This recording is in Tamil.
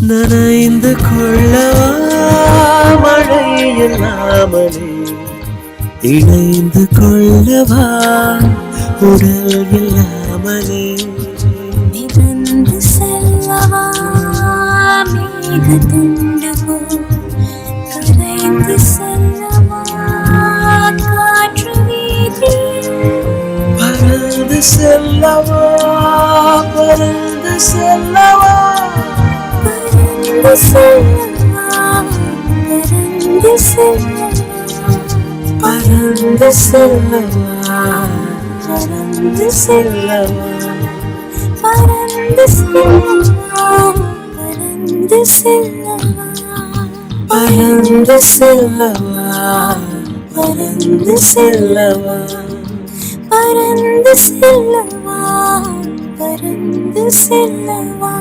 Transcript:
நனைந்து கொள்ளவா மழை இல்லாமலே, இணைந்து கொள்ளவா உடல் இல்லாமலே, மிதந்து செல்லவா மேகத்துண்டு போல், கரைந்து செல்லவா காற்று வீதி, பறந்து செல்லவா பறந்து செல்லவா, பறந்து செல்லவா பறந்து செல்லவா, பறந்து செல்லவா பறந்து செல்லவா, பறந்து செல்லவா பறந்து செல்லவா, பறந்து செல்லவா பறந்து செல்லவா, பறந்து செல்லவா பறந்து செல்லவா.